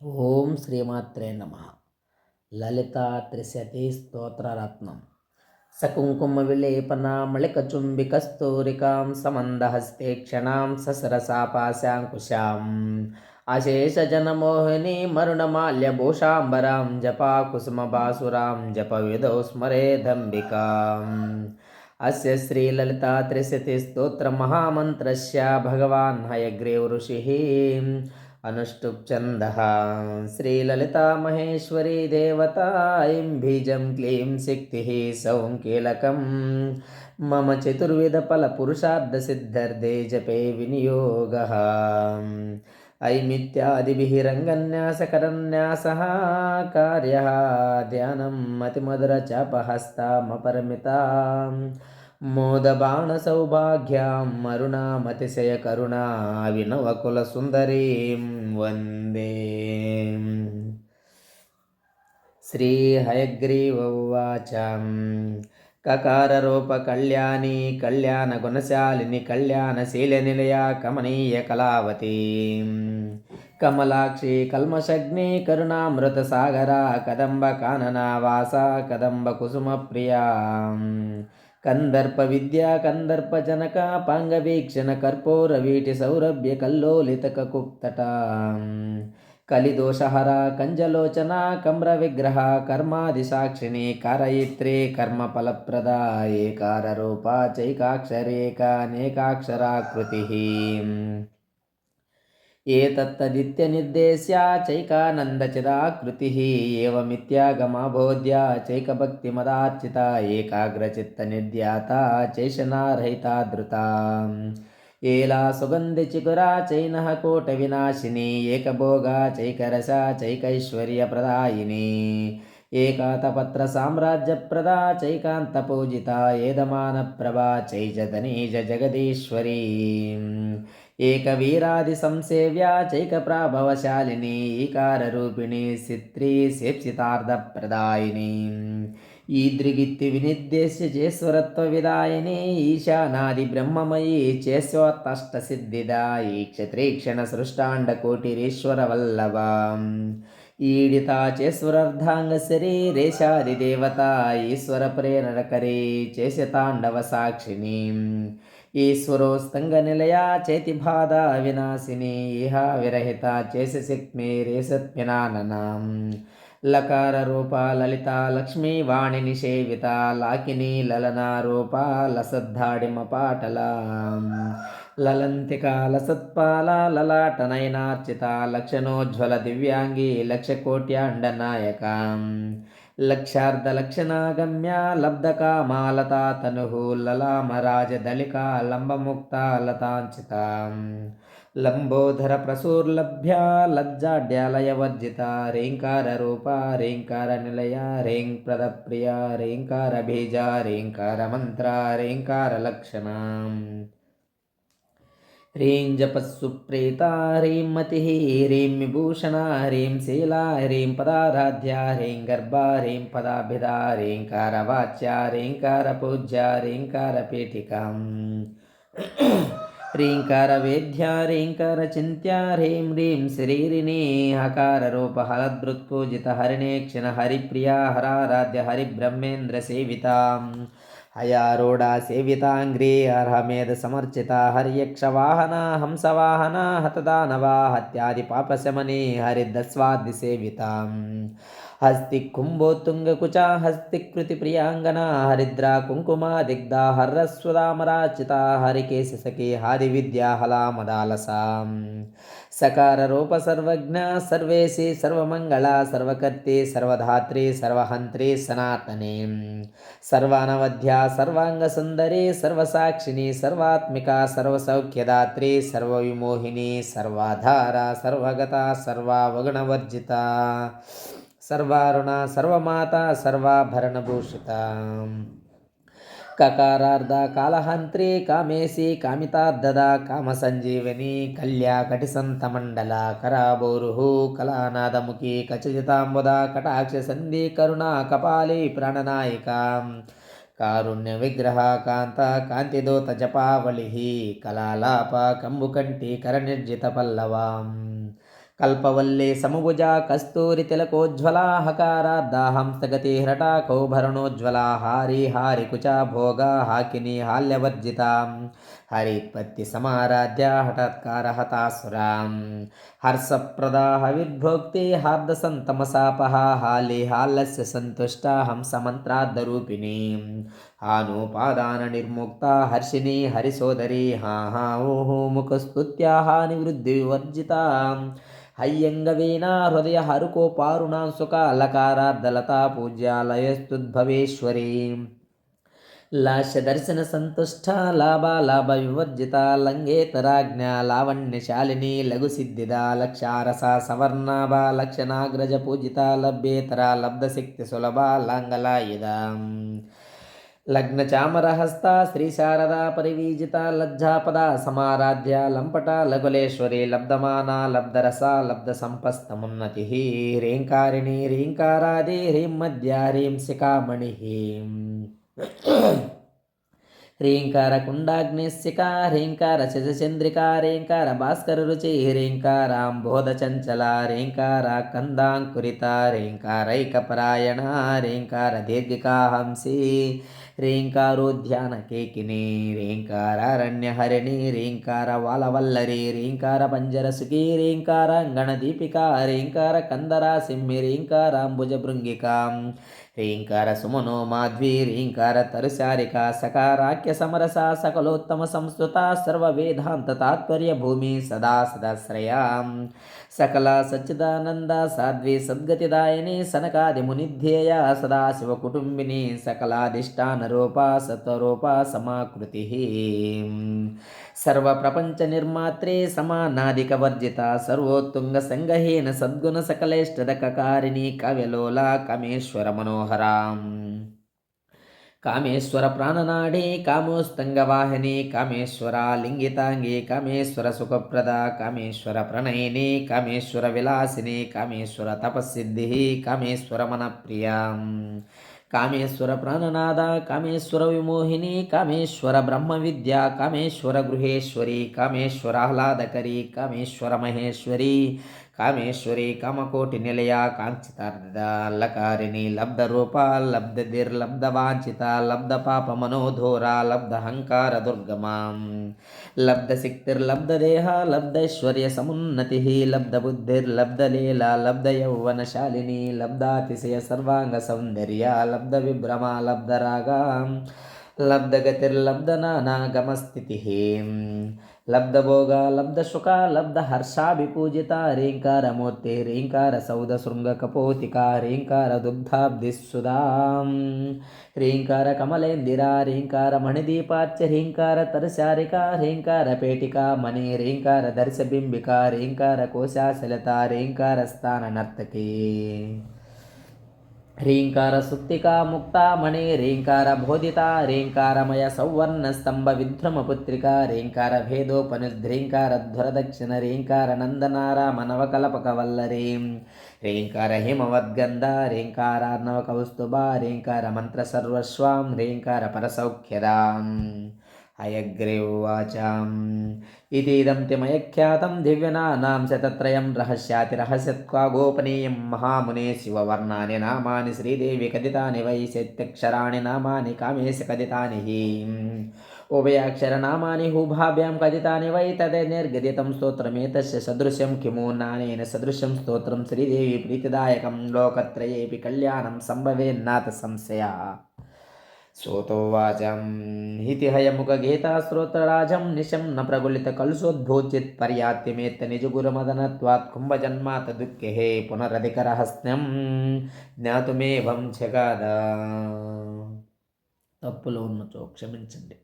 ఓం శ్రీమాత్రే నమ. లలితా త్రిశతి స్తోత్రరత్నం. సకుంకుమ విలేపనామళికచుంబికస్తూరికాం సమందహస్తే క్షణాం ససరసాపాశాంకుశాం అశేషజనమోహిని మరుణమాల్యభూషాంబరాం జపా కుసుమబాసురాం జప విదౌ స్మరేదంబికాం. అస్య శ్రీలలితా త్రిశతి స్తోత్ర మహామంత్రస్య భగవాన్ హయగ్రీవ ఋషిః అనుష్టుప్ ఛందః. శ్రీలలితా మహేశ్వరీ దేవతా ఐం బీజం క్లీం శక్తిః సౌం కీలకం మమ చతుర్విధ ఫల పురుషార్థ సిద్ధ్యర్థే జపే వినియోగః. ఐమిత్యాదిభిః రంగన్యాసకరన్యాసః కార్యః ధ్యానం మతిమధురచాపహస్తామపరిమితాం మోదబాణసౌభాగ్యాం అరుణామతిశయకరుణా వినవకులసుందరీం వందే. శ్రీహయగ్రీవ ఉవాచ. కకారరూపకళ్యాణి కళ్యాణగుణశాలిని కళ్యాణశీలనిలయా కమనీయకళావతీ కమలాక్షి కల్మషగ్ని కరుణామృతసాగరా కదంబకాననావాసా కదంబకుసుమప్రియా కందర్ప విద్యా కందర్పజనక పాంగవీక్షణ కర్పూర వీటి సౌరభ్య కల్లోలిత కకుప్తట కలిదోషహర కంజలోచన కమ్ర విగ్రహ కర్మాదిసాక్షిణి కారయిత్రి కర్మఫలప్రదా ఏకార రూపా చైకాక్షరేకానేకాక్షరాకృతి ఏతత్తదిత్యనిర్దేశ్య చైకానందచిదాకృతిః ఏవమిత్యాగమాబోధ్య చైకభక్తిమదార్చిత ఏకాగ్రచిత్తనిర్ధ్యాత చైషనారహితా ధృతా ఏలా సుగంధిచికురా చైనః కోటవినాశిని ఏకభోగా చైకరసా చైకైశ్వర్యప్రదాయిని ఏకాతపత్ర సామ్రాజ్యప్రదా చైకాంతపూజిత ఏదమానప్రభా చైజతనీజ జగదీశ్వరీ ఏకవీరాది సంసేవ్యా చైకప్రాభవశాలిని ఈకారరూపిణి సిత్రీ సేప్సితార్థప్రదాయిని ఈదృగిత్తి వినిర్దేశ్య చేశ్వరత్వ విదాయిని ఈశానాది బ్రహ్మమయీ చేశ్వతష్టసిద్ధిదా ఈ క్షత్రీక్షణ సృష్టాండకోటిరీశ్వర వల్లభ ఈడితా చేశ్వరార్ధాంగ శరీరేశాది దేవత ఈశ్వర ప్రేరణకరీ చేశతాండవ సాక్షిని ఈశ్వరోస్తంగ నిలయా చేతిబాధ వినాశిని ఇహ విరహిత చేసశక్తిరేసత్మినాననాం లకార రూప లలిత లక్ష్మీ వాణి నిషేవిత లాకిని లలనా రూప లసద్ధాడిమ పాటల లలంతిక లసత్పాల లలాటనయనార్చిత లక్షణోజ్వల దివ్యాంగి లక్షకోట్యాండనాయక లక్షార్ధలక్షణాగమ్య లబ్ధకామాలతా తనుః లలామరాజదళికా లంబముక్తా లతాంచిత లంబోధర ప్రసూర్లభ్య లజ్జాడ్యాలయవర్జిత రేంకార రూప రేంకార నిలయ రేం ప్రదప్రియ రేంకార బీజ రేంకార మంత్ర రేంకార లక్షణ హ్రీం జపస్సుప్రీత హ్రీం మతి హ్రీం విభూషణ హ్రీం శీలా హ్రీం పదారాధ్య హ్రీం గర్భ హ్రీం పదాభిధ రేంకార వాచ్య రేంకార పూజ్య రేంకార పీఠికాం హ్రీంకార వేద్య రేంకార చింత్య హ్రీం హ్రీం శరీరిణి హకార రూప హలదృత్పూజిత హరిణేక్షణ హరిప్రియ హరారాధ్య హరిబ్రహ్మేంద్ర సేవితాం హయారూఢ సేవితాంగ్రీ అర్హమేధ సమర్చిత హర్యక్షవాహన హంసవాహన హతదానవా హత్యాది పాపశమని హరిదస్వాది సేవితాం హస్తి కుంభోత్తుంగకుచ హస్తికృతి ప్రియాంగన హరిద్రా కుంకుమా దిగ్ధా హర్రస్వదామరాచిత హరికేశసఖి హాది విద్యా హలామదాలసాం సకార రూప సర్వజ్ఞ సర్వేసి సర్వమంగళ సర్వకర్తి సర్వధాత్రి సర్వహంత్రి సనాతనే సర్వానవధ్య సర్వాంగ సుందరి సర్వసాక్షిని సర్వాత్మిక సర్వసౌఖ్యదాత్రి సర్వవిమోహిని సర్వాధార సర్వగత సర్వావగుణవర్జిత సర్వారుణ సర్వమాత సర్వాభరణభూషిత కకారార్ధ కాళహంత్రి కామేశి కామితార్ధద కామసంజీవని కళ్యా కటిసంతమండల కరాబోరుహు కళానాదముఖి కచజితాంబుద కటాక్ష సంధి కరుణా కపాలి ప్రాణనాయిక కారుణ్య విగ్రహ కాంత కాంతిదోత జపావళి కళాలాప కంబుకంటి కరనిర్జిత పల్లవాం కల్పవల్లే సమభుజా కస్తూరి తిలకోజ్వలా హకారాద్దా హంసగతి హ్రటాకౌభరణోజ్వలా హారీ హారి కుచా భోగా హాకిని హాల్యవర్జితా హరిత్పత్తి సమారాధ్య హఠాత్కార హతాసురాం హర్షప్రదా హవిర్భోక్తి హార్దసంతమసాపహ హాలి హాలస్య సంతుష్ట హంసమంత్రాద్దరూపిణీ హానోపాదాన నిర్ముక్త హర్షిణి హరిసోదరి హా హా ఓహో ముఖస్తుత్యాహ నివృద్ధి వివర్జితా హయ్యంగవీనా హృదయ హరుకోపారుణాం సుఖ అలకారార్ధలతా పూజ్యాలయస్తుద్భవేశ్వరీ లాస్య దర్శన సంతుష్ట లాభ వివర్జిత లంగేతరాజ్ఞ లావణ్యశాలిని లఘు సిద్ధిద లక్షారస సవర్ణాభ లక్షణాగ్రజ పూజిత లభ్యేతర లబ్ధశక్తి సులభ లాంగలాయుధ లగ్నచామరహస్త శ్రీశారదా పరివీజిత లజ్జాపద సమారాధ్య లంపట లఘులేశ్వరి లబ్ధమానా లబ్ధరస లబ్ధ సంపస్తమున్నతి రేంకారిణి రేంకారాది హ్రీం మధ్య హ్రీం శిఖామణి హ్రీంకార కుండాగ్నిశిఖా హ్రీంకార శశచంద్రికా రేంకార భాస్కర రుచి హ్రీంకారాంబోధ చంచల రేంకార కందాంకురిత రేంకారైకపరాయణ రేంకార దీర్ఘికా హంసి రేంకారోధ్యాన కేకిని రేంకారణ్యహరిణి రేంకార వాలవల్లరి రేంకార పంజరసుకి రేంకార గణదీపికా రేంకార కందరా సింహి రేంకారాంబుజ భృంగికా రేంకార సుమనో మాధ్వీ రేంకార తరుశారిక సకారాఖ్య సమరస సకలోత్తమ సంస్కృత సర్వ వేదాంత తాత్పర్య భూమి సదా సదాశ్రయా సకల సచ్చిదానంద సాధ్వి సద్గతిదాయని సనకాది మునిధ్యేయ సదాశివ కుటుంబిని సకలాధిష్టాన రూప సత్వరూప సమాకృతి సర్వ ప్రపంచ నిర్మాత్రే సమానాదిక వర్జిత సర్వోత్తుంగ సంగహీన సద్గుణ సకలేష్టదకారిణి కవ్యలోల కామేశ్వర మనోహరాం కామేశ్వర ప్రాణనాడి కామోస్తంగవాహిని కామేశ్వర లింగితాంగి కామేశ్వర సుఖప్రద కామేశ్వర ప్రణయిని కామేశ్వర విలాసిని కామేశ్వర తపస్సిద్ధి కామేశ్వర మనప్రియాం కామేశ్వర ప్రాణనాద కామేశ్వర విమోహిని కామేశ్వర బ్రహ్మ విద్య కామేశ్వర గృహేశ్వరి కామేశ్వర ఆహ్లాదకరి కామేశ్వర మహేశ్వరి కామేశ్వరి కామకోటి నిలయ కాంచితార్థాలకారిణి లబ్ధ రూప లబ్ధ వాంఛిత లబ్ధ పాప మనోధోర లబ్ధ అహంకార దుర్గమాం లబ్ధ శక్తిర్లబ్ధ దేహ లబ్ధైశ్వర్య సమున్నతి లబ్ధ బుద్ధిర్లబ్ధ లీల లబ్ధ యౌవనశాలిని లబ్ధాతిశయ సర్వాంగ సౌందర్య లబ్ధ విభ్రమ లబ్ధ రాగా లబ్ధగతిర్లబ్ధ నానాగమస్థితి లబ్ధభోగ లబ్ధశుక లబ్ధ హర్షాభిపూజిత రేంకారమూర్తి రేంకార సౌద శృంగ కపోతిక రేంకార దుగ్ధాబ్ధిస్సుదాం రేంకార కమలేందిర రేంకార మణిదీపార్చ రేంకార తరశారిక రేంకార పేటిక మణి రేంకార దర్శబింబిక రేంకార కోశాశలత రేంకార స్థాన నర్తకి ह्रींकार सुप्तिका मुक्ता मणि ह्रींकार बोधिता ह्रींकारमय सौवर्ण स्तंभ विध्रम पुत्रिका ह्रींकार भेदोपनिध्रींकार ध्वर दक्षिण ह्रींकार नंदनारा मनवकलपकवल्लरी ह्रींकार हिमवद्गंधा ह्रींकारार्णव कौस्तुभा ह्रींकार मंत्र सर्वस्वां ह्रींकार परसौख्यदाम् हयग्रीवाचाम् इतीदं तिमयख्यातं दिव्यनानां शतत्रयं रहस्यातिरहस्यत्वा गोपनीयं महामुने शिववर्णानि नामानि श्रीदेवी कथितानि वै शैत्यक्षराणि नामानि कामेश कथितानि हि उभयाक्षरनामानि हुभाभ्यां कथितानि वै तदेर्गदितं स्तोत्रमेतस्य सदृशं किमु नानेन सदृशं स्तोत्रं श्रीदेवी प्रीतिदायकं लोकत्रयेऽपि कल्याणं सम्भवेन्नाथ संशयः सोतोवाचं हिति हयमुखगीतास्रोत्रराजं निशं न प्रगुलितकलुषोद्भूचित् पर्यात्यमेत्त निजगुरुमदनत्वात् कुम्भजन्मात् दुःखे पुनरधिकरहस्यं ज्ञातुमेवं जगाद తప్పులు ఉన్నచో క్షమించండి.